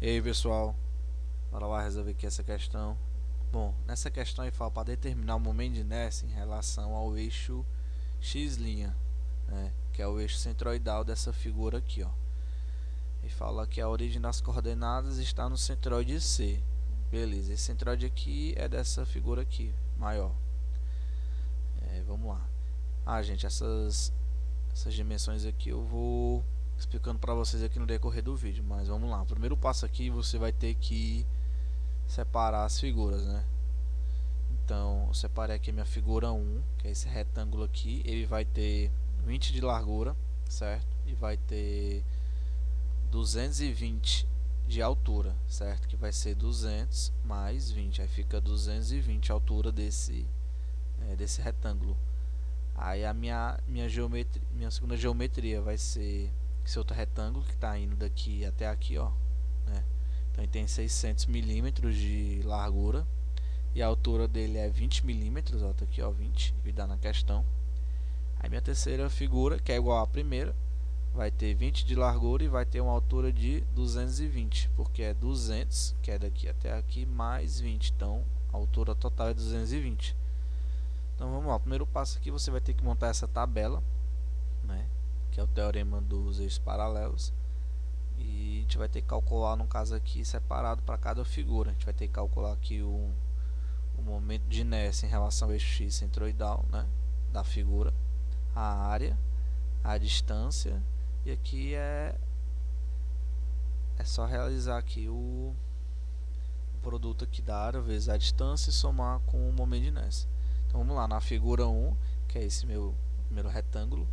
E aí pessoal, bora lá resolver aqui essa questão. Bom, nessa questão ele fala para determinar o momento de inércia em relação ao eixo x', né, que é o eixo centroidal dessa figura aqui, ó. Ele fala que a origem das coordenadas está no centroide C. Beleza, esse centroide aqui é dessa figura aqui, maior. Vamos lá. Gente, essas dimensões aqui eu vou explicando para vocês aqui no decorrer do vídeo, mas vamos lá. O primeiro passo aqui você vai ter que separar as figuras, né? Então, eu separei aqui minha figura 1, que é esse retângulo aqui. Ele vai ter 20 de largura, certo? E vai ter 220 de altura, certo? Que vai ser 200 mais 20, aí fica 220 a altura desse retângulo. Aí a minha segunda geometria vai ser esse outro retângulo que está indo daqui até aqui, ó, né? Então ele tem 600 milímetros de largura e a altura dele é 20 milímetros, ó, tá aqui, ó, 20, e dá na questão. Aí minha terceira figura, que é igual à primeira, vai ter 20 de largura e vai ter uma altura de 220, porque é 200, que é daqui até aqui, mais 20, então a altura total é 220. Então vamos lá, o primeiro passo aqui você vai ter que montar essa tabela, né, que é o teorema dos eixos paralelos, e a gente vai ter que calcular, no caso aqui, separado para cada figura. A gente vai ter que calcular aqui o momento de inércia em relação ao eixo x centroidal, né, da figura, a área, a distância, e aqui é só realizar aqui o produto aqui da área vezes a distância e somar com o momento de inércia. Então vamos lá, na figura 1, que é esse meu primeiro retângulo,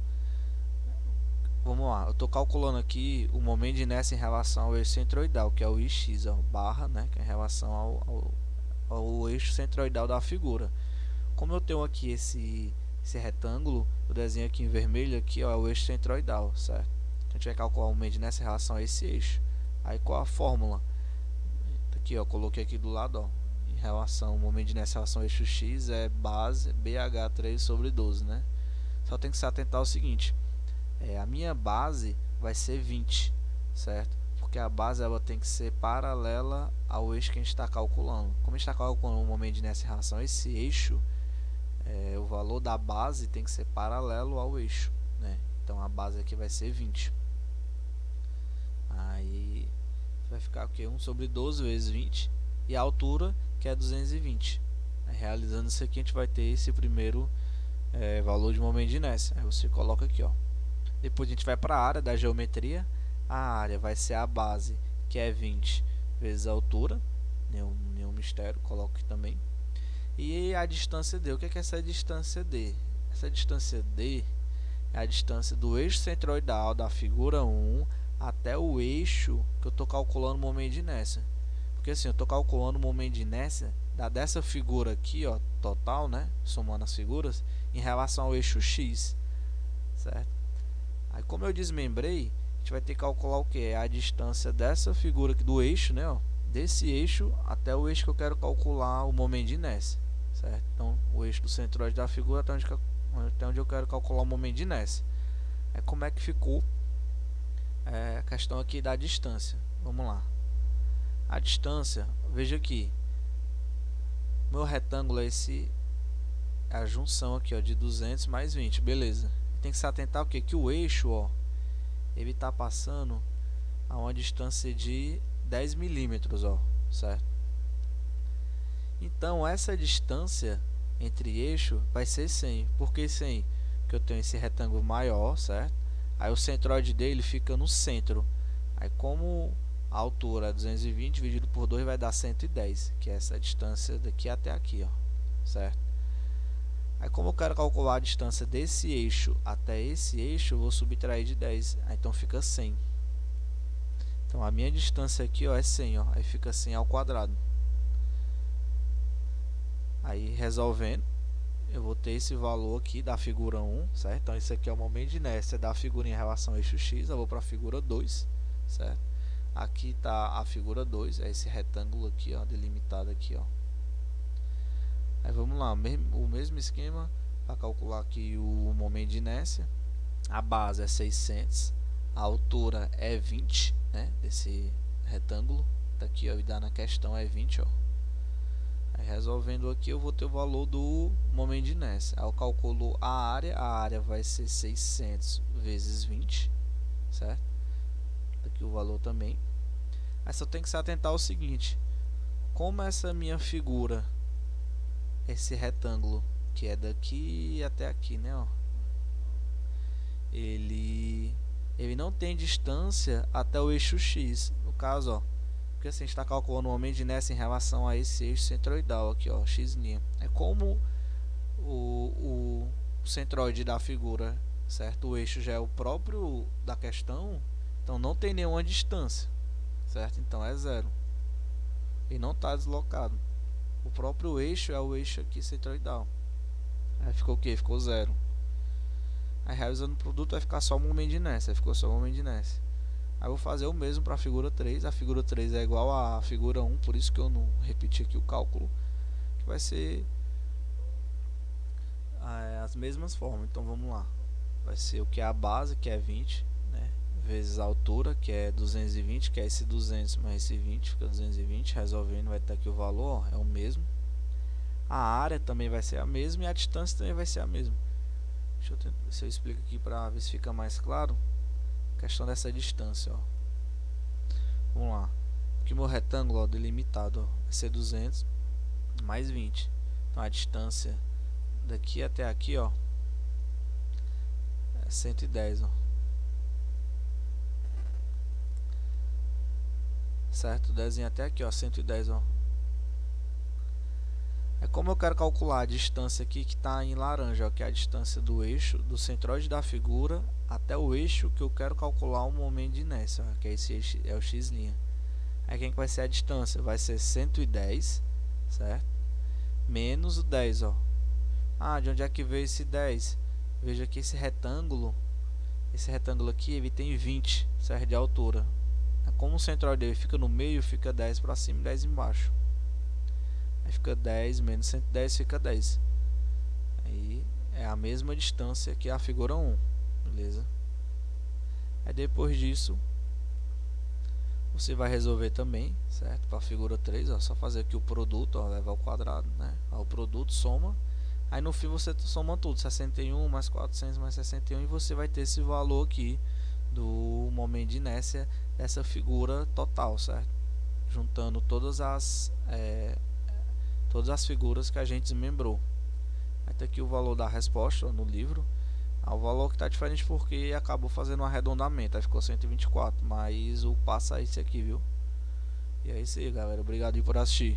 vamos lá, eu estou calculando aqui o momento de inércia em relação ao eixo centroidal, que é o ix, ó, barra, né, que é em relação ao eixo centroidal da figura. Como eu tenho aqui esse retângulo, eu desenho aqui em vermelho, aqui, ó, é o eixo centroidal, certo? Então a gente vai calcular o momento de inércia em relação a esse eixo. Aí qual a fórmula? Aqui, ó, coloquei aqui do lado, ó, em relação ao momento de inércia em relação ao eixo x é base BH3 sobre 12, né? Só tem que se atentar ao seguinte, a minha base vai ser 20, certo? Porque a base ela tem que ser paralela ao eixo que a gente está calculando. Como a gente está calculando o momento de inércia em relação a esse eixo, o valor da base tem que ser paralelo ao eixo, né? Então a base aqui vai ser 20. Aí vai ficar o que? 1 sobre 12 vezes 20 e a altura, que é 220. Aí, realizando isso aqui, a gente vai ter esse primeiro valor de momento de inércia. Aí você coloca aqui, ó. Depois a gente vai para a área da geometria. A área vai ser a base, que é 20 vezes a altura, nenhum mistério, coloco aqui também. E a distância D, o que é essa distância D? Essa distância D é a distância do eixo centroidal da figura 1 até o eixo que eu estou calculando o momento de inércia. Porque assim, eu estou calculando o momento de inércia dessa figura aqui, ó, total, né, somando as figuras, em relação ao eixo X, certo? Aí como eu desmembrei, a gente vai ter que calcular o que? É a distância dessa figura aqui, do eixo, né, ó, desse eixo até o eixo que eu quero calcular o momento de inércia, certo? Então o eixo do centroide da figura até onde eu quero calcular o momento de inércia. Aí como é que ficou a questão aqui da distância? Vamos lá. A distância, veja aqui, meu retângulo é a junção aqui, ó, de 200 mais 20, beleza. Tem que se atentar o que? Que o eixo, ó, ele está passando a uma distância de 10 milímetros, ó, certo? Então essa distância entre eixo vai ser 100. Por que 100? Porque eu tenho esse retângulo maior, certo? Aí o centroide dele fica no centro. Aí como a altura é 220 dividido por 2 vai dar 110, que é essa distância daqui até aqui, ó, certo? Aí como eu quero calcular a distância desse eixo até esse eixo, eu vou subtrair de 10, aí então fica 100. Então a minha distância aqui, ó, é 100, ó, aí fica 100 ao quadrado. Aí resolvendo, eu vou ter esse valor aqui da figura 1, certo? Então isso aqui é o momento de inércia da figura em relação ao eixo x, eu vou para a figura 2, certo? Aqui está a figura 2, é esse retângulo aqui, ó, delimitado aqui, ó. Aí vamos lá, o mesmo esquema para calcular aqui o momento de inércia. A base é 600, a altura é 20, né, retângulo. Tá aqui, ó, e dá na questão é 20, ó. Aí resolvendo aqui eu vou ter o valor do momento de inércia. Aí eu calculo a área vai ser 600 vezes 20, certo? Tá aqui o valor também. Aí só tem que se atentar ao seguinte: como essa minha figura, esse retângulo que é daqui até aqui, né, ó, ele não tem distância até o eixo X, no caso, ó, porque assim, a gente está calculando o momento de inércia em relação a esse eixo centroidal aqui, ó, x'. É como o centroide da figura, certo? O eixo já é o próprio da questão, então não tem nenhuma distância, certo? Então é zero e não está deslocado. O próprio eixo é o eixo aqui centroidal. Aí ficou o que? Ficou zero. Aí realizando o produto vai ficar só o momento de inércia. Aí ficou só o momento de inércia. Aí eu vou fazer o mesmo para a figura 3. A figura 3 é igual à figura 1, por isso que eu não repeti aqui o cálculo, que vai ser as mesmas formas. Então vamos lá. Vai ser o que é a base, que é 20, né, vezes a altura, que é 220, que é esse 200 mais esse 20, fica 220. Resolvendo vai estar aqui o valor, ó, é o mesmo. A área também vai ser a mesma e a distância também vai ser a mesma. Deixa eu tentar, se eu explico aqui para ver se fica mais claro. A questão dessa distância, ó. Vamos lá. Aqui meu retângulo, ó, delimitado, ó, vai ser 200 mais 20. Então a distância daqui até aqui, ó, é 110, ó. Certo? Desenho até aqui, ó, 110, ó. É como eu quero calcular a distância aqui que está em laranja, ó, que é a distância do eixo, do centroide da figura até o eixo que eu quero calcular o momento de inércia, ó, que é esse eixo, é o x'. Aí quem que vai ser a distância? Vai ser 110, certo? Menos o 10, ó. Ah, de onde é que veio esse 10? Veja que esse retângulo aqui, ele tem 20, certo, de altura. Como o centroide dele fica no meio, fica 10 para cima e 10 embaixo. Aí fica 10 menos 110, fica 10. Aí é a mesma distância que a figura 1, beleza? Aí depois disso, você vai resolver também, certo? Para a figura 3, ó, só fazer aqui o produto, ó, levar ao quadrado, né? Ó, o produto soma. Aí no fim você soma tudo, 61 mais 400 mais 61, e você vai ter esse valor aqui do momento de inércia dessa figura total, certo? Juntando todas as figuras que a gente desmembrou. Aí tá aqui o valor da resposta, ó, no livro. O valor que está diferente porque acabou fazendo um arredondamento, aí ficou 124, mas o passo é esse aqui, viu? E é isso aí, galera. Obrigado por assistir.